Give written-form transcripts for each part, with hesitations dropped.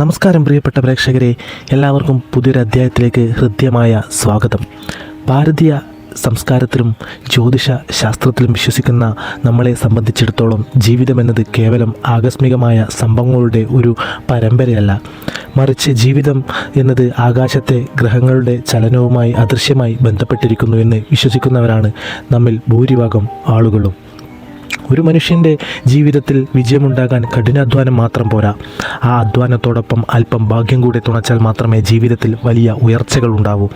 നമസ്കാരം പ്രിയപ്പെട്ട പ്രേക്ഷകരെ, എല്ലാവർക്കും പുതിയൊരു അധ്യായത്തിലേക്ക് ഹൃദ്യമായ സ്വാഗതം. ഭാരതീയ സംസ്കാരത്തിലും ജ്യോതിഷ ശാസ്ത്രത്തിലും വിശ്വസിക്കുന്ന നമ്മളെ സംബന്ധിച്ചിടത്തോളം ജീവിതമെന്നത് കേവലം ആകസ്മികമായ സംഭവങ്ങളുടെ ഒരു പരമ്പരയല്ല, മറിച്ച് ജീവിതം എന്നത് ആകാശത്തെ ഗ്രഹങ്ങളുടെ ചലനവുമായി അദൃശ്യമായി ബന്ധപ്പെട്ടിരിക്കുന്നു എന്ന് വിശ്വസിക്കുന്നവരാണ് നമ്മിൽ ഭൂരിഭാഗം ആളുകളും. ഒരു മനുഷ്യൻ്റെ ജീവിതത്തിൽ വിജയമുണ്ടാകാൻ കഠിനാധ്വാനം മാത്രം പോരാ, ആ അധ്വാനത്തോടൊപ്പം അല്പം ഭാഗ്യം കൂടി തുണച്ചാൽ മാത്രമേ ജീവിതത്തിൽ വലിയ ഉയർച്ചകൾ ഉണ്ടാവൂ.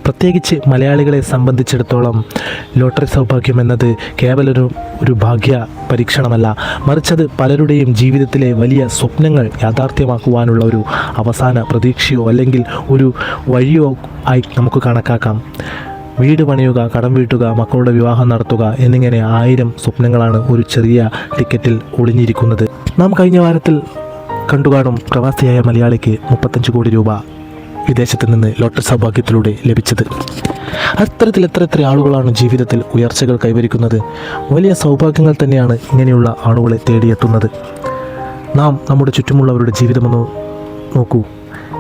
പ്രത്യേകിച്ച് മലയാളികളെ സംബന്ധിച്ചിടത്തോളം ലോട്ടറി സൗഭാഗ്യം എന്നത് കേവലം ഒരു ഭാഗ്യ പരീക്ഷണമല്ല, മറിച്ചത് പലരുടെയും ജീവിതത്തിലെ വലിയ സ്വപ്നങ്ങൾ യാഥാർത്ഥ്യമാക്കുവാനുള്ള ഒരു അവസാന പ്രതീക്ഷയോ അല്ലെങ്കിൽ ഒരു വഴിയോ ആയി നമുക്ക് കണക്കാക്കാം. വീട് പണിയുക, കടം വീട്ടുക, മക്കളുടെ വിവാഹം നടത്തുക എന്നിങ്ങനെ 1000 സ്വപ്നങ്ങളാണ് ഒരു ചെറിയ ടിക്കറ്റിൽ ഒളിഞ്ഞിരിക്കുന്നത്. നാം കഴിഞ്ഞ വാരത്തിൽ കണ്ടുകാണും പ്രവാസിയായ മലയാളിക്ക് 35 കോടി രൂപ വിദേശത്ത് നിന്ന് ലോട്ടറി സൗഭാഗ്യത്തിലൂടെ ലഭിച്ചത്. അത്തരത്തിൽ എത്ര ആളുകളാണ് ജീവിതത്തിൽ ഉയർച്ചകൾ കൈവരിക്കുന്നത്. വലിയ സൗഭാഗ്യങ്ങൾ തന്നെയാണ് ഇങ്ങനെയുള്ള ആളുകളെ തേടിയെത്തുന്നത്. നാം നമ്മുടെ ചുറ്റുമുള്ളവരുടെ ജീവിതമെന്ന് നോക്കൂ.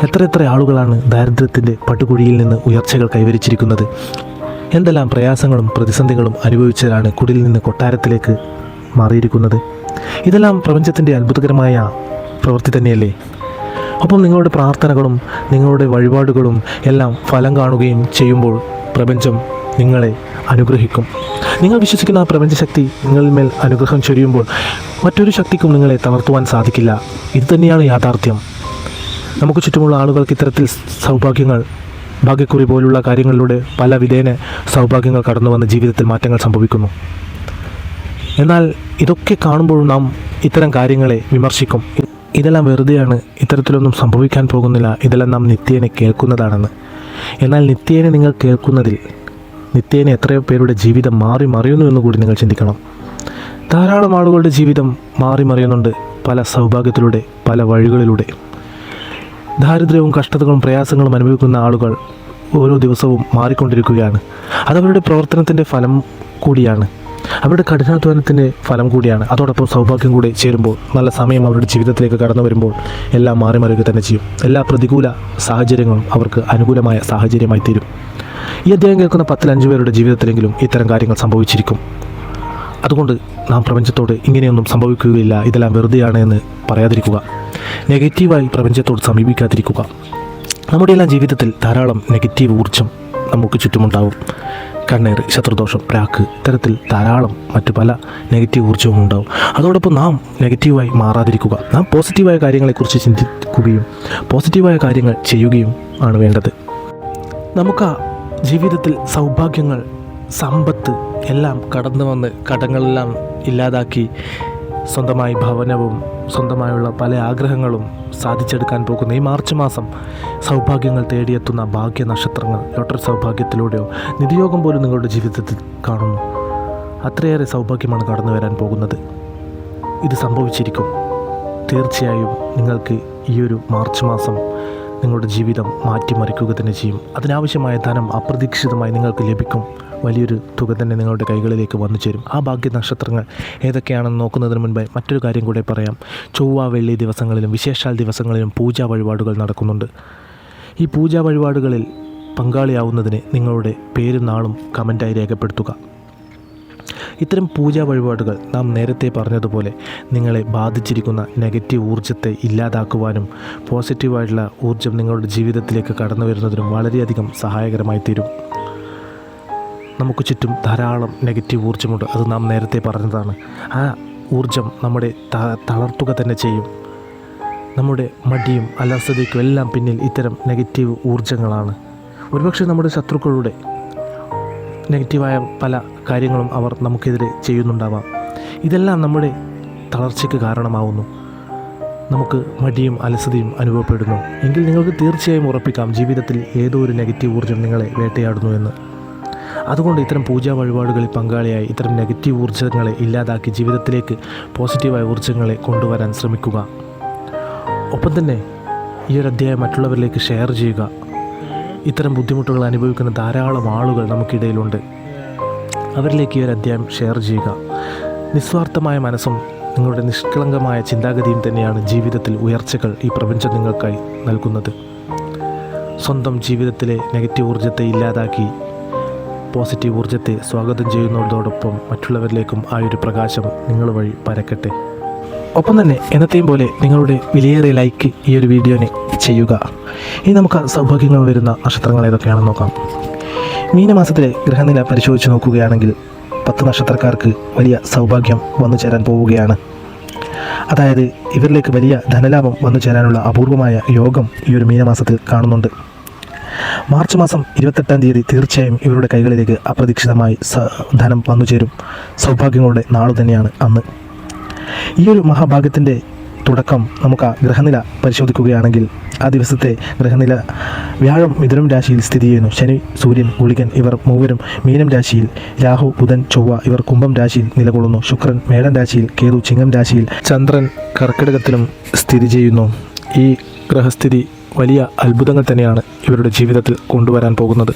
എത്ര ആളുകളാണ് ദാരിദ്ര്യത്തിൻ്റെ പടുകുഴിയിൽ നിന്ന് ഉയർച്ചകൾ കൈവരിച്ചിരിക്കുന്നത്. എന്തെല്ലാം പ്രയാസങ്ങളും പ്രതിസന്ധികളും അനുഭവിച്ചതാണ് കുടിൽ നിന്ന് കൊട്ടാരത്തിലേക്ക് മാറിയിരിക്കുന്നത്. ഇതെല്ലാം പ്രപഞ്ചത്തിൻ്റെ അത്ഭുതകരമായ പ്രവൃത്തി തന്നെയല്ലേ. ഒപ്പം നിങ്ങളുടെ പ്രാർത്ഥനകളും നിങ്ങളുടെ വഴിപാടുകളും എല്ലാം ഫലം കാണുകയും ചെയ്യുമ്പോൾ പ്രപഞ്ചം നിങ്ങളെ അനുഗ്രഹിക്കും. നിങ്ങൾ വിശ്വസിക്കുന്ന ആ പ്രപഞ്ചശക്തി നിങ്ങളിൽ മേൽ അനുഗ്രഹം ചൊരിയുമ്പോൾ മറ്റൊരു ശക്തിക്കും നിങ്ങളെ തളർത്തുവാൻ സാധിക്കില്ല. ഇത് തന്നെയാണ് യാഥാർത്ഥ്യം. നമുക്ക് ചുറ്റുമുള്ള ആളുകൾക്ക് ഇത്തരത്തിൽ സൗഭാഗ്യങ്ങൾ, ഭാഗ്യക്കുറി പോലുള്ള കാര്യങ്ങളിലൂടെ പല വിധേന സൗഭാഗ്യങ്ങൾ കടന്നു വന്ന് ജീവിതത്തിൽ മാറ്റങ്ങൾ സംഭവിക്കുന്നു. എന്നാൽ ഇതൊക്കെ കാണുമ്പോൾ നാം ഇത്തരം കാര്യങ്ങളെ വിമർശിക്കും. ഇതെല്ലാം വെറുതെയാണ്, ഇത്തരത്തിലൊന്നും സംഭവിക്കാൻ പോകുന്നില്ല, ഇതെല്ലാം നാം നിത്യേന കേൾക്കുന്നതാണെന്ന്. എന്നാൽ നിത്യേന നിങ്ങൾ കേൾക്കുന്നതിൽ നിത്യേന എത്രയോ പേരുടെ ജീവിതം മാറി മറിയുന്നു എന്ന് കൂടി നിങ്ങൾ ചിന്തിക്കണം. ധാരാളം ആളുകളുടെ ജീവിതം മാറി മറിയുന്നുണ്ട് പല സൗഭാഗ്യത്തിലൂടെ, പല വഴികളിലൂടെ. ദാരിദ്ര്യവും കഷ്ടതകളും പ്രയാസങ്ങളും അനുഭവിക്കുന്ന ആളുകൾ ഓരോ ദിവസവും മാറിക്കൊണ്ടിരിക്കുകയാണ്. അതവരുടെ പ്രവർത്തനത്തിൻ്റെ ഫലം കൂടിയാണ്, അവരുടെ കഠിനാധ്വാനത്തിൻ്റെ ഫലം കൂടിയാണ്. അതോടൊപ്പം സൗഭാഗ്യം കൂടി ചേരുമ്പോൾ, നല്ല സമയം അവരുടെ ജീവിതത്തിലേക്ക് കടന്നു വരുമ്പോൾ എല്ലാം മാറി മറിയുക തന്നെ ചെയ്യും. എല്ലാ പ്രതികൂല സാഹചര്യങ്ങളും അവർക്ക് അനുകൂലമായ സാഹചര്യമായി തീരും. ഈ അധ്യായം കേൾക്കുന്ന 10-5 പേരുടെ ജീവിതത്തിലെങ്കിലും ഇത്തരം കാര്യങ്ങൾ സംഭവിച്ചിരിക്കും. അതുകൊണ്ട് നാം പ്രപഞ്ചത്തോട് ഇങ്ങനെയൊന്നും സംഭവിക്കുകയില്ല, ഇതെല്ലാം വെറുതെയാണ് എന്ന് പറയാതിരിക്കുക. നെഗറ്റീവായി പ്രപഞ്ചത്തോട് സമീപിക്കാതിരിക്കുക. നമ്മുടെ എല്ലാം ജീവിതത്തിൽ ധാരാളം നെഗറ്റീവ് ഊർജ്ജം നമുക്ക് ചുറ്റുമുണ്ടാവും. കണ്ണേറ്, ശത്രുദോഷം, പ്രാക്ക്, ഇത്തരത്തിൽ ധാരാളം മറ്റു പല നെഗറ്റീവ് ഊർജ്ജവും ഉണ്ടാവും. അതോടൊപ്പം നാം നെഗറ്റീവായി മാറാതിരിക്കുക. നാം പോസിറ്റീവായ കാര്യങ്ങളെക്കുറിച്ച് ചിന്തിക്കുകയും പോസിറ്റീവായ കാര്യങ്ങൾ ചെയ്യുകയും ആണ് വേണ്ടത്. നമുക്ക് ജീവിതത്തിൽ സൗഭാഗ്യങ്ങൾ, സമ്പത്ത് എല്ലാം കടന്നു വന്ന് കടങ്ങളെല്ലാം ഇല്ലാതാക്കി സ്വന്തമായി ഭവനവും സ്വന്തമായുള്ള പല ആഗ്രഹങ്ങളും സാധിച്ചെടുക്കാൻ പോകുന്ന ഈ മാർച്ച് മാസം സൗഭാഗ്യങ്ങൾ തേടിയെത്തുന്ന ഭാഗ്യ നക്ഷത്രങ്ങൾ ലോട്ടറി സൗഭാഗ്യത്തിലൂടെയോ നിധിയോഗം പോലും നിങ്ങളുടെ ജീവിതത്തിൽ കാണുന്നു. അത്രയേറെ സൗഭാഗ്യമാണ് കടന്നു വരാൻ പോകുന്നത്. ഇത് സംഭവിച്ചിരിക്കും. തീർച്ചയായും നിങ്ങൾക്ക് ഈ ഒരു മാർച്ച് മാസം നിങ്ങളുടെ ജീവിതം മാറ്റിമറിക്കുക തന്നെ ചെയ്യും. അതിനാവശ്യമായ ധനം അപ്രതീക്ഷിതമായി നിങ്ങൾക്ക് ലഭിക്കും. വലിയൊരു തുക തന്നെ നിങ്ങളുടെ കൈകളിലേക്ക് വന്നു ചേരും. ആ ഭാഗ്യ നക്ഷത്രങ്ങൾ ഏതൊക്കെയാണെന്ന് നോക്കുന്നതിന് മുൻപ് മറ്റൊരു കാര്യം കൂടെ പറയാം. ചൊവ്വ, വെള്ളി ദിവസങ്ങളിലും വിശേഷാൽ ദിവസങ്ങളിലും പൂജാ വഴിപാടുകൾ നടക്കുന്നുണ്ട്. ഈ പൂജാ വഴിപാടുകളിൽ പങ്കാളിയാവുന്നതിന് നിങ്ങളുടെ പേരും നാളും കമൻറ്റായി രേഖപ്പെടുത്തുക. ഇത്തരം പൂജാ വഴിപാടുകൾ നാം നേരത്തെ പറഞ്ഞതുപോലെ നിങ്ങളെ ബാധിച്ചിരിക്കുന്ന നെഗറ്റീവ് ഊർജ്ജത്തെ ഇല്ലാതാക്കുവാനും പോസിറ്റീവായിട്ടുള്ള ഊർജ്ജം നിങ്ങളുടെ ജീവിതത്തിലേക്ക് കടന്നു വരുന്നതിനും വളരെയധികം സഹായകരമായി തീരും. നമുക്ക് ചുറ്റും ധാരാളം നെഗറ്റീവ് ഊർജ്ജമുണ്ട്, അത് നാം നേരത്തെ പറഞ്ഞതാണ്. ആ ഊർജ്ജം നമ്മുടെ തളർത്തുക തന്നെ ചെയ്യും. നമ്മുടെ മടിയും അലസതയ്ക്കും എല്ലാം പിന്നിൽ ഇത്തരം നെഗറ്റീവ് ഊർജ്ജങ്ങളാണ്. ഒരുപക്ഷെ നമ്മുടെ ശത്രുക്കളുടെ നെഗറ്റീവായ പല കാര്യങ്ങളും അവർ നമുക്കെതിരെ ചെയ്യുന്നുണ്ടാവാം. ഇതെല്ലാം നമ്മുടെ തളർച്ചയ്ക്ക് കാരണമാവുന്നു. നമുക്ക് മടിയും അലസതയും അനുഭവപ്പെടുന്നു എങ്കിൽ നിങ്ങൾക്ക് തീർച്ചയായും ഉറപ്പിക്കാം ജീവിതത്തിൽ ഏതോ ഒരു നെഗറ്റീവ് ഊർജ്ജം നിങ്ങളെ വേട്ടയാടുന്നു എന്ന്. അതുകൊണ്ട് ഇത്തരം പൂജാ വഴിപാടുകളിൽ പങ്കാളിയായി ഇത്തരം നെഗറ്റീവ് ഊർജ്ജങ്ങളെ ഇല്ലാതാക്കി ജീവിതത്തിലേക്ക് പോസിറ്റീവായ ഊർജ്ജങ്ങളെ കൊണ്ടുവരാൻ ശ്രമിക്കുക. ഒപ്പം തന്നെ ഈ ഒരു അധ്യായം മറ്റുള്ളവരിലേക്ക് ഷെയർ ചെയ്യുക. ഇത്തരം ബുദ്ധിമുട്ടുകൾ അനുഭവിക്കുന്ന ധാരാളം ആളുകൾ നമുക്കിടയിലുണ്ട്. അവരിലേക്ക് ഈ ഒരു അധ്യായം ഷെയർ ചെയ്യുക. നിസ്വാർത്ഥമായ മനസ്സും നിങ്ങളുടെ നിഷ്കളങ്കമായ ചിന്താഗതിയും തന്നെയാണ് ജീവിതത്തിൽ ഉയർച്ചകൾ ഈ പ്രപഞ്ചം നിങ്ങൾക്കായി നൽകുന്നത്. സ്വന്തം ജീവിതത്തിലെ നെഗറ്റീവ് ഊർജ്ജത്തെ ഇല്ലാതാക്കി പോസിറ്റീവ് ഊർജ്ജത്തെ സ്വാഗതം ചെയ്യുന്നതോടൊപ്പം മറ്റുള്ളവരിലേക്കും ആ ഒരു പ്രകാശം നിങ്ങൾ വഴി പരക്കട്ടെ. ഒപ്പം തന്നെ എന്നത്തെയും പോലെ നിങ്ങളുടെ വിലയേറിയ ലൈക്ക് ഈ ഒരു വീഡിയോനെ ചെയ്യുക. ഇനി നമുക്ക് സൗഭാഗ്യങ്ങൾ വരുന്ന നക്ഷത്രങ്ങൾ ഏതൊക്കെയാണെന്ന് നോക്കാം. മീനമാസത്തിലെ ഗ്രഹനില പരിശോധിച്ച് നോക്കുകയാണെങ്കിൽ 10 നക്ഷത്രക്കാർക്ക് വലിയ സൗഭാഗ്യം വന്നു ചേരാൻ പോവുകയാണ്. അതായത് ഇവരിലേക്ക് വലിയ ധനലാഭം വന്നു ചേരാനുള്ള അപൂർവമായ യോഗം ഈ ഒരു മീനമാസത്തിൽ കാണുന്നുണ്ട്. മാർച്ച് മാസം 28-ാം തീയതി തീർച്ചയായും ഇവരുടെ കൈകളിലേക്ക് അപ്രതീക്ഷിതമായി ധനം വന്നു ചേരും. സൗഭാഗ്യങ്ങളുടെ നാളു തന്നെയാണ് അന്ന്. ഈ ഒരു മഹാഭാഗ്യത്തിൻ്റെ തുടക്കം നമുക്ക് ആ ഗ്രഹനില പരിശോധിക്കുകയാണെങ്കിൽ ആ ദിവസത്തെ ഗ്രഹനില വ്യാഴം മിഥുനം രാശിയിൽ സ്ഥിതി ചെയ്യുന്നു. ശനി, സൂര്യൻ, ഗുളികൻ ഇവർ മൂവരും മീനം രാശിയിൽ, രാഹു, ബുധൻ, ചൊവ്വ ഇവർ കുംഭം രാശിയിൽ നിലകൊള്ളുന്നു. ശുക്രൻ മേടൻ രാശിയിൽ, കേതു ചിങ്ങം രാശിയിൽ, ചന്ദ്രൻ കർക്കിടകത്തിലും സ്ഥിതി ചെയ്യുന്നു. ഈ ഗ്രഹസ്ഥിതി വലിയ അത്ഭുതങ്ങൾ തന്നെയാണ് ഇവരുടെ ജീവിതത്തിൽ കൊണ്ടുവരാൻ പോകുന്നത്.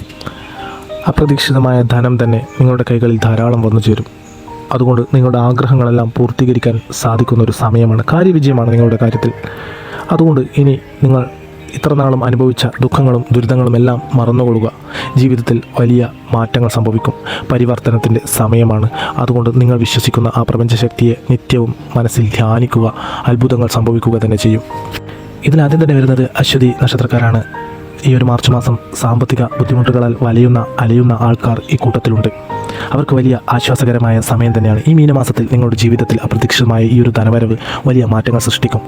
അപ്രതീക്ഷിതമായ ധനം തന്നെ നിങ്ങളുടെ കൈകളിൽ ധാരാളം വന്നു ചേരും. അതുകൊണ്ട് നിങ്ങളുടെ ആഗ്രഹങ്ങളെല്ലാം പൂർത്തീകരിക്കാൻ സാധിക്കുന്ന ഒരു സമയമാണ്. കാര്യവിജയമാണ് നിങ്ങളുടെ കാര്യത്തിൽ. അതുകൊണ്ട് ഇനി നിങ്ങൾ ഇത്ര നാളും അനുഭവിച്ച ദുഃഖങ്ങളും ദുരിതങ്ങളും എല്ലാം മറന്നുകൊള്ളുക. ജീവിതത്തിൽ വലിയ മാറ്റങ്ങൾ സംഭവിക്കും. പരിവർത്തനത്തിൻ്റെ സമയമാണ്. അതുകൊണ്ട് നിങ്ങൾ വിശ്വസിക്കുന്ന ആ പ്രപഞ്ചശക്തിയെ നിത്യവും മനസ്സിൽ ധ്യാനിക്കുക. അത്ഭുതങ്ങൾ സംഭവിക്കുക തന്നെ ചെയ്യും. ഇതിലാദ്യം തന്നെ വരുന്നത് അശ്വതി നക്ഷത്രക്കാരാണ്. ഈ ഒരു മാർച്ച് മാസം സാമ്പത്തിക ബുദ്ധിമുട്ടുകളാൽ അലയുന്ന ആൾക്കാർ ഈ കൂട്ടത്തിലുണ്ട്. അവർക്ക് വലിയ ആശ്വാസകരമായ സമയം തന്നെയാണ്. ഈ മീനമാസത്തിൽ നിങ്ങളുടെ ജീവിതത്തിൽ അപ്രതീക്ഷിതമായ ഈ ഒരു ധനവരവ് വലിയ മാറ്റങ്ങൾ സൃഷ്ടിക്കും.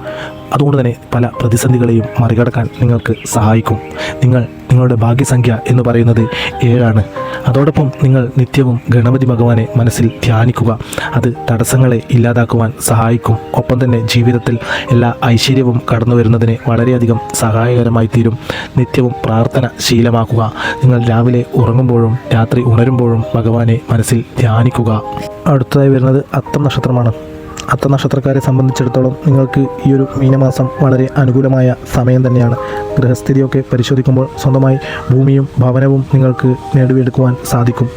അതുകൊണ്ട് തന്നെ പല പ്രതിസന്ധികളെയും മറികടക്കാൻ നിങ്ങൾക്ക് സഹായിക്കും. നിങ്ങളുടെ ഭാഗ്യസംഖ്യ എന്ന് പറയുന്നത് 7 അതോടൊപ്പം നിങ്ങൾ നിത്യവും ഗണപതി ഭഗവാനെ മനസ്സിൽ ധ്യാനിക്കുക. അത് തടസ്സങ്ങളെ ഇല്ലാതാക്കുവാൻ സഹായിക്കും. ഒപ്പം തന്നെ ജീവിതത്തിൽ എല്ലാ ഐശ്വര്യവും കടന്നു വരുന്നതിന് വളരെയധികം സഹായകരമായി തീരും. നിത്യവും പ്രാർത്ഥന ശീലമാക്കുക. നിങ്ങൾ രാവിലെ ഉറങ്ങുമ്പോഴും രാത്രി ഉണരുമ്പോഴും ഭഗവാനെ മനസ്സിൽ ധ്യാനിക്കുക. അടുത്തതായി വരുന്നത് അത്തം നക്ഷത്രമാണ്. അത്തം നക്ഷത്രക്കാരെ സംബന്ധിച്ചിടത്തോളം നിങ്ങൾക്ക് ഈ ഒരു മീനമാസം വളരെ അനുകൂലമായ സമയം തന്നെയാണ്. ഗൃഹസ്ഥിതിയൊക്കെ പരിശോധിക്കുമ്പോൾ സ്വന്തമായി ഭൂമിയും ഭവനവും നിങ്ങൾക്ക് നേടിയെടുക്കുവാൻ സാധിക്കും.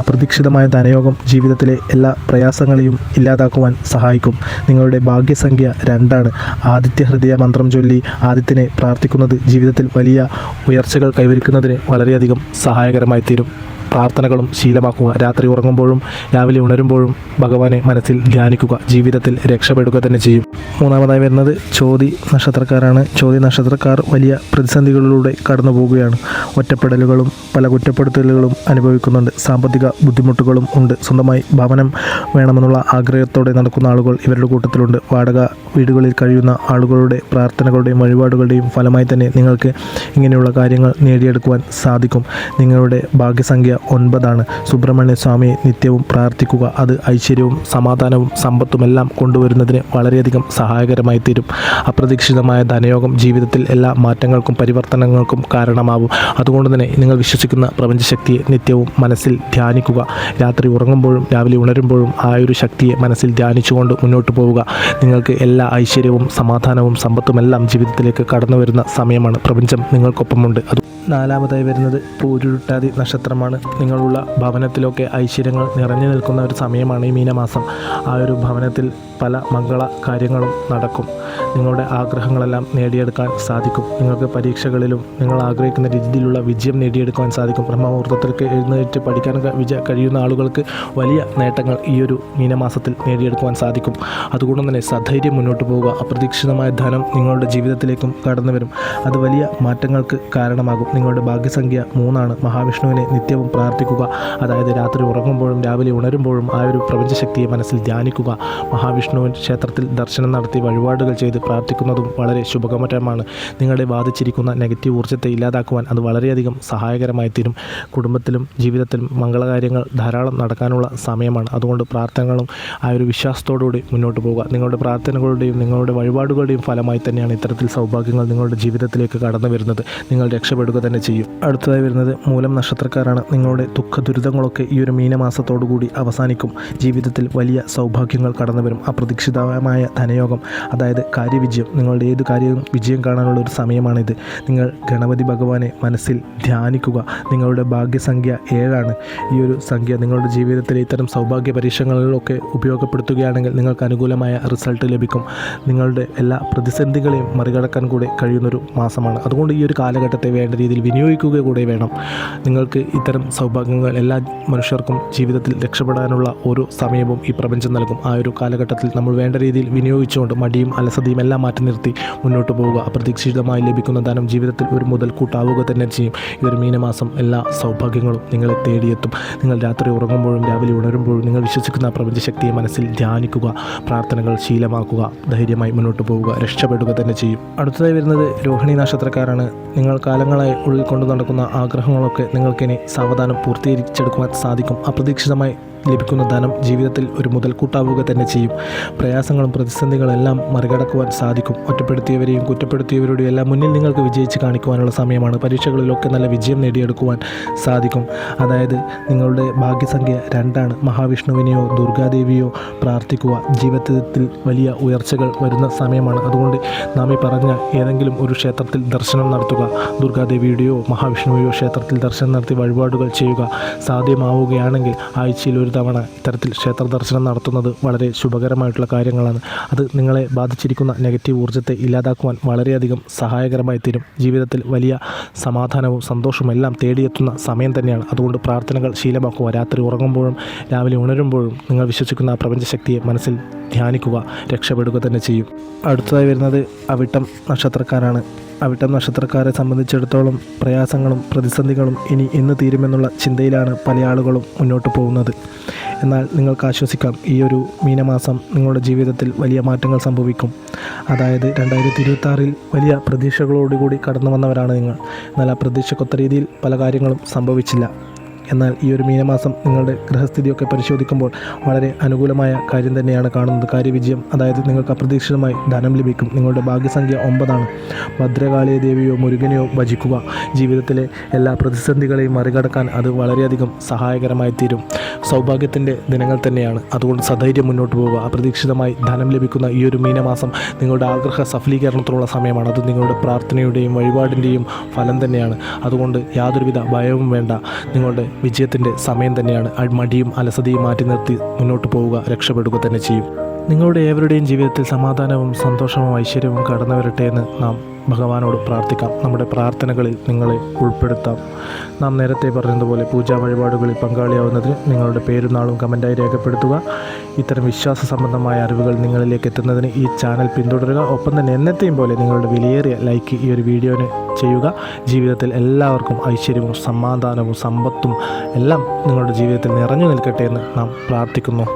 അപ്രതീക്ഷിതമായ ധനയോഗം ജീവിതത്തിലെ എല്ലാ പ്രയാസങ്ങളെയും ഇല്ലാതാക്കുവാൻ സഹായിക്കും. നിങ്ങളുടെ ഭാഗ്യസംഖ്യ 2. ആദിത്യ ഹൃദയ മന്ത്രം ചൊല്ലി ആദിത്യനെ പ്രാർത്ഥിക്കുന്നത് ജീവിതത്തിൽ വലിയ ഉയർച്ചകൾ കൈവരിക്കുന്നതിന് വളരെയധികം സഹായകരമായി തീരും. പ്രാർത്ഥനകളും ശീലമാക്കുക. രാത്രി ഉറങ്ങുമ്പോഴും രാവിലെ ഉണരുമ്പോഴും ഭഗവാനെ മനസ്സിൽ ധ്യാനിക്കുക. ജീവിതത്തിൽ രക്ഷപ്പെടുക തന്നെ ചെയ്യും. മൂന്നാമതായി വരുന്നത് ചോതി നക്ഷത്രക്കാരാണ്. ചോതി നക്ഷത്രക്കാർ വലിയ പ്രതിസന്ധികളിലൂടെ കടന്നു പോവുകയാണ്. ഒറ്റപ്പെടലുകളും പല കുറ്റപ്പെടുത്തലുകളും അനുഭവിക്കുന്നുണ്ട്. സാമ്പത്തിക ബുദ്ധിമുട്ടുകളും ഉണ്ട്. സ്വന്തമായി ഭവനം വേണമെന്നുള്ള ആഗ്രഹത്തോടെ നടക്കുന്ന ആളുകൾ ഇവരുടെ കൂട്ടത്തിലുണ്ട്. വാടക വീടുകളിൽ കഴിയുന്ന ആളുകളുടെ പ്രാർത്ഥനകളുടെയും വഴിപാടുകളുടെയും ഫലമായി തന്നെ നിങ്ങൾക്ക് ഇങ്ങനെയുള്ള കാര്യങ്ങൾ നേടിയെടുക്കുവാൻ സാധിക്കും. നിങ്ങളുടെ ഭാഗ്യസംഖ്യ 9. സുബ്രഹ്മണ്യ സ്വാമിയെ നിത്യവും പ്രാർത്ഥിക്കുക. അത് ഐശ്വര്യവും സമാധാനവും സമ്പത്തുമെല്ലാം കൊണ്ടുവരുന്നതിന് വളരെയധികം സഹായകരമായി തീരും. അപ്രതീക്ഷിതമായ ധനയോഗം ജീവിതത്തിൽ എല്ലാ മാറ്റങ്ങൾക്കും പരിവർത്തനങ്ങൾക്കും കാരണമാവും. അതുകൊണ്ട് തന്നെ നിങ്ങൾ വിശ്വസിക്കുന്ന പ്രപഞ്ചശക്തിയെ നിത്യവും മനസ്സിൽ ധ്യാനിക്കുക. രാത്രി ഉറങ്ങുമ്പോഴും രാവിലെ ഉണരുമ്പോഴും ആ ഒരു ശക്തിയെ മനസ്സിൽ ധ്യാനിച്ചുകൊണ്ട് മുന്നോട്ട് പോവുക. നിങ്ങൾക്ക് എല്ലാ ഐശ്വര്യവും സമാധാനവും സമ്പത്തുമെല്ലാം ജീവിതത്തിലേക്ക് കടന്നു വരുന്ന സമയമാണ്. പ്രപഞ്ചം നിങ്ങൾക്കൊപ്പമുണ്ട്. അത് 4മതായി വരുന്നത് പൂരുരുട്ടാതി നക്ഷത്രമാണ്. നിങ്ങളുള്ള ഭവനത്തിലൊക്കെ ഐശ്വര്യങ്ങൾ നിറഞ്ഞു നിൽക്കുന്ന ഒരു സമയമാണ് ഈ മീനമാസം. ആ ഒരു ഭവനത്തിൽ പല മംഗള കാര്യങ്ങളും നടക്കും. നിങ്ങളുടെ ആഗ്രഹങ്ങളെല്ലാം നേടിയെടുക്കാൻ സാധിക്കും. നിങ്ങൾക്ക് പരീക്ഷകളിലും നിങ്ങൾ ആഗ്രഹിക്കുന്ന രീതിയിലുള്ള വിജയം നേടിയെടുക്കാൻ സാധിക്കും. ബ്രഹ്മമുഹൂർത്തത്തിലേക്ക് എഴുന്നേറ്റ് പഠിക്കാൻ കഴിയുന്ന ആളുകൾക്ക് വലിയ നേട്ടങ്ങൾ ഈ ഒരു മീനമാസത്തിൽ നേടിയെടുക്കുവാൻ സാധിക്കും. അതുകൊണ്ട് തന്നെ സധൈര്യം മുന്നോട്ട് പോവുക. അപ്രതീക്ഷിതമായ ധനം നിങ്ങളുടെ ജീവിതത്തിലേക്കും കടന്നു വരും. അത് വലിയ മാറ്റങ്ങൾക്ക് കാരണമാകും. നിങ്ങളുടെ ഭാഗ്യസംഖ്യ 3. മഹാവിഷ്ണുവിനെ നിത്യവും പ്രാർത്ഥിക്കുക. അതായത് രാത്രി ഉറങ്ങുമ്പോഴും രാവിലെ ഉണരുമ്പോഴും ആ ഒരു പ്രപഞ്ചശക്തിയെ മനസ്സിൽ ധ്യാനിക്കുക. മഹാവിഷ്ണുവിൻ ക്ഷേത്രത്തിൽ ദർശനം നടത്തി വഴിപാടുകൾ ചെയ്ത് പ്രാർത്ഥിക്കുന്നതും വളരെ ശുഭകരമാണ്. നിങ്ങളുടെ ബാധിച്ചിരിക്കുന്ന നെഗറ്റീവ് ഊർജ്ജത്തെ ഇല്ലാതാക്കുവാൻ അത് വളരെയധികം സഹായകരമായി തീരും. കുടുംബത്തിലും ജീവിതത്തിലും മംഗളകാര്യങ്ങൾ ധാരാളം നടക്കാനുള്ള സമയമാണ്. അതുകൊണ്ട് പ്രാർത്ഥനകളും ആ ഒരു വിശ്വാസത്തോടുകൂടി മുന്നോട്ട് പോവുക. നിങ്ങളുടെ പ്രാർത്ഥനകളുടെയും നിങ്ങളുടെ വഴിപാടുകളുടെയും ഫലമായി തന്നെയാണ് ഇത്തരത്തിൽ സൗഭാഗ്യങ്ങൾ നിങ്ങളുടെ ജീവിതത്തിലേക്ക് കടന്നു വരുന്നത്. നിങ്ങൾ രക്ഷപ്പെടുക തന്നെ ചെയ്യും. അടുത്തതായി വരുന്നത് മൂലം നക്ഷത്രക്കാരാണ്. നിങ്ങളുടെ ദുഃഖ ദുരിതങ്ങളൊക്കെ ഈ ഒരു മീനമാസത്തോടു കൂടി അവസാനിക്കും. ജീവിതത്തിൽ വലിയ സൗഭാഗ്യങ്ങൾ കടന്നു വരും. അപ്രതീക്ഷിതമായ ധനയോഗം, അതായത് കാര്യവിജയം, നിങ്ങളുടെ ഏത് കാര്യവും വിജയം കാണാനുള്ള ഒരു സമയമാണിത്. നിങ്ങൾ ഗണപതി ഭഗവാനെ മനസ്സിൽ ധ്യാനിക്കുക. നിങ്ങളുടെ ഭാഗ്യസംഖ്യ 7 ഈ ഒരു സംഖ്യ നിങ്ങളുടെ ജീവിതത്തിലെ ഇത്തരം സൗഭാഗ്യ പരീക്ഷകളിലൊക്കെ ഉപയോഗപ്പെടുത്തുകയാണെങ്കിൽ നിങ്ങൾക്ക് അനുകൂലമായ റിസൾട്ട് ലഭിക്കും. നിങ്ങളുടെ എല്ലാ പ്രതിസന്ധികളെയും മറികടക്കാൻ കൂടെ കഴിയുന്നൊരു മാസമാണ്. അതുകൊണ്ട് ഈ ഒരു കാലഘട്ടത്തെ വേണ്ട രീതിയിൽ വിനിയോഗിക്കുക കൂടെ വേണം. നിങ്ങൾക്ക് ഇത്തരം സൗഭാഗ്യങ്ങൾ എല്ലാ മനുഷ്യർക്കും ജീവിതത്തിൽ രക്ഷപ്പെടാനുള്ള ഓരോ സമയവും ഈ പ്രപഞ്ചം നൽകും. ആ ഒരു കാലഘട്ടത്തിൽ നമ്മൾ വേണ്ട രീതിയിൽ വിനിയോഗിച്ചുകൊണ്ട് മടിയും അലസതയും എല്ലാം മാറ്റി നിർത്തി മുന്നോട്ട് പോവുക. അപ്രതീക്ഷിതമായി ലഭിക്കുന്ന ധനം ജീവിതത്തിൽ ഒരു മുതൽക്കൂട്ടാവുക തന്നെ ചെയ്യും. ഈ ഒരു മീനമാസം എല്ലാ സൗഭാഗ്യങ്ങളും നിങ്ങളെ തേടിയെത്തും. നിങ്ങൾ രാത്രി ഉറങ്ങുമ്പോഴും രാവിലെ ഉണരുമ്പോഴും നിങ്ങൾ വിശ്വസിക്കുന്ന പ്രപഞ്ചശക്തിയെ മനസ്സിൽ ധ്യാനിക്കുക. പ്രാർത്ഥനകൾ ശീലമാക്കുക. ധൈര്യമായി മുന്നോട്ട് പോവുക. രക്ഷപ്പെടുക തന്നെ ചെയ്യും. അടുത്തതായി വരുന്നത് രോഹിണി നക്ഷത്രക്കാരാണ്. നിങ്ങൾ കാലങ്ങളായി ഉള്ളിൽ കൊണ്ടു നടക്കുന്ന ആഗ്രഹങ്ങളൊക്കെ നിങ്ങൾക്കിനി സാവധാനം പൂർത്തീകരിച്ചെടുക്കുവാൻ സാധിക്കും. അപ്രതീക്ഷിതമായി ലഭിക്കുന്ന ധനം ജീവിതത്തിൽ ഒരു മുതൽക്കൂട്ടാവുക തന്നെ ചെയ്യും. പ്രയാസങ്ങളും പ്രതിസന്ധികളെല്ലാം മറികടക്കുവാൻ സാധിക്കും. ഒറ്റപ്പെടുത്തിയവരെയും കുറ്റപ്പെടുത്തിയവരുടെയും എല്ലാം മുന്നിൽ നിങ്ങൾക്ക് വിജയിച്ച് കാണിക്കുവാനുള്ള സമയമാണ്. പരീക്ഷകളിലൊക്കെ നല്ല വിജയം നേടിയെടുക്കുവാൻ സാധിക്കും. അതായത് നിങ്ങളുടെ ഭാഗ്യസംഖ്യ 2. മഹാവിഷ്ണുവിനെയോ ദുർഗാദേവിയോ പ്രാർത്ഥിക്കുക. ജീവിതത്തിൽ വലിയ ഉയർച്ചകൾ വരുന്ന സമയമാണ്. അതുകൊണ്ട് നാം ഈ പറഞ്ഞ ഏതെങ്കിലും ഒരു ക്ഷേത്രത്തിൽ ദർശനം നടത്തുക. ദുർഗാദേവിയുടെയോ മഹാവിഷ്ണുവിയോ ക്ഷേത്രത്തിൽ ദർശനം നടത്തി വഴിപാടുകൾ ചെയ്യുക. സാധ്യമാവുകയാണെങ്കിൽ ആഴ്ചയിൽ ഒരു തവണ ഇത്തരത്തിൽ ക്ഷേത്ര ദർശനം നടത്തുന്നത് വളരെ ശുഭകരമായിട്ടുള്ള കാര്യങ്ങളാണ്. അത് നിങ്ങളെ ബാധിച്ചിരിക്കുന്ന നെഗറ്റീവ് ഊർജ്ജത്തെ ഇല്ലാതാക്കുവാൻ വളരെയധികം സഹായകരമായി തീരും. ജീവിതത്തിൽ വലിയ സമാധാനവും സന്തോഷവും എല്ലാം തേടിയെത്തുന്ന സമയം തന്നെയാണ്. അതുകൊണ്ട് പ്രാർത്ഥനകൾ ശീലമാക്കുക. രാത്രി ഉറങ്ങുമ്പോഴും രാവിലെ ഉണരുമ്പോഴും നിങ്ങൾ വിശ്വസിക്കുന്ന പ്രപഞ്ചശക്തിയെ മനസ്സിൽ ധ്യാനിക്കുക. രക്ഷപ്പെടുക തന്നെ ചെയ്യും. അടുത്തതായി വരുന്നത് അവിട്ടം നക്ഷത്രക്കാരാണ്. അവിട്ടം നക്ഷത്രക്കാരെ സംബന്ധിച്ചിടത്തോളം പ്രയാസങ്ങളും പ്രതിസന്ധികളും ഇനി എന്ന് തീരുമെന്നുള്ള ചിന്തയിലാണ് പല ആളുകളും മുന്നോട്ട് പോകുന്നത്. എന്നാൽ നിങ്ങൾക്ക് ആശ്വസിക്കാം. ഈ ഒരു മീനമാസം നിങ്ങളുടെ ജീവിതത്തിൽ വലിയ മാറ്റങ്ങൾ സംഭവിക്കും. അതായത് 2026 വലിയ പ്രതീക്ഷകളോടുകൂടി കടന്നു വന്നവരാണ് നിങ്ങൾ. എന്നാൽ ആ പ്രതീക്ഷക്കൊത്ത രീതിയിൽ പല കാര്യങ്ങളും സംഭവിച്ചില്ല. എന്നാൽ ഈ ഒരു മീനമാസം നിങ്ങളുടെ ഗ്രഹസ്ഥിതിയൊക്കെ പരിശോധിക്കുമ്പോൾ വളരെ അനുകൂലമായ കാര്യം തന്നെയാണ് കാണുന്നത്. കാര്യവിജയം, അതായത് നിങ്ങൾക്ക് അപ്രതീക്ഷിതമായി ധനം ലഭിക്കും. നിങ്ങളുടെ ഭാഗ്യസംഖ്യ 9. ഭദ്രകാളിയ ദേവിയോ മുരുകനെയോ ഭജിക്കുക. ജീവിതത്തിലെ എല്ലാ പ്രതിസന്ധികളെയും മറികടക്കാൻ അത് വളരെയധികം സഹായകരമായി തീരും. സൗഭാഗ്യത്തിൻ്റെ ദിനങ്ങൾ തന്നെയാണ്. അതുകൊണ്ട് സധൈര്യം മുന്നോട്ട് പോവുക. അപ്രതീക്ഷിതമായി ധനം ലഭിക്കുന്ന ഈ ഒരു മീനമാസം നിങ്ങളുടെ ആഗ്രഹ സഫലീകരണത്തിനുള്ള സമയമാണ്. അത് നിങ്ങളുടെ പ്രാർത്ഥനയുടെയും വഴിപാടിൻ്റെയും ഫലം തന്നെയാണ്. അതുകൊണ്ട് യാതൊരുവിധ ഭയവും വേണ്ട. നിങ്ങളുടെ വിജയത്തിൻ്റെ സമയം തന്നെയാണ്. മടിയും അലസതയും മാറ്റി നിർത്തി മുന്നോട്ട് പോവുക. രക്ഷപ്പെടുക തന്നെ ചെയ്യും. നിങ്ങളുടെ ഏവരുടെയും ജീവിതത്തിൽ സമാധാനവും സന്തോഷവും ഐശ്വര്യവും കടന്നു വരട്ടെ എന്ന് നാം ഭഗവാനോട് പ്രാർത്ഥിക്കാം. നമ്മുടെ പ്രാർത്ഥനകളിൽ നിങ്ങളെ ഉൾപ്പെടുത്താം. നാം നേരത്തെ പറഞ്ഞതുപോലെ പൂജാ വഴിപാടുകളിൽ പങ്കാളിയാവുന്നതിന് നിങ്ങളുടെ പേരും നാളും കമൻറ്റായി രേഖപ്പെടുത്തുക. ഇത്തരം വിശ്വാസ സംബന്ധമായ അറിവുകൾ നിങ്ങളിലേക്ക് എത്തുന്നതിന് ഈ ചാനൽ പിന്തുടരുക. ഒപ്പം തന്നെ എന്നത്തെയും പോലെ നിങ്ങളുടെ വിലയേറിയ ലൈക്ക് ഈ ഒരു വീഡിയോന് ചെയ്യുക. ജീവിതത്തിൽ എല്ലാവർക്കും ഐശ്വര്യവും സമാധാനവും സമ്പത്തും എല്ലാം നിങ്ങളുടെ ജീവിതത്തിൽ നിറഞ്ഞു നിൽക്കട്ടെ എന്ന് നാം പ്രാർത്ഥിക്കുന്നു.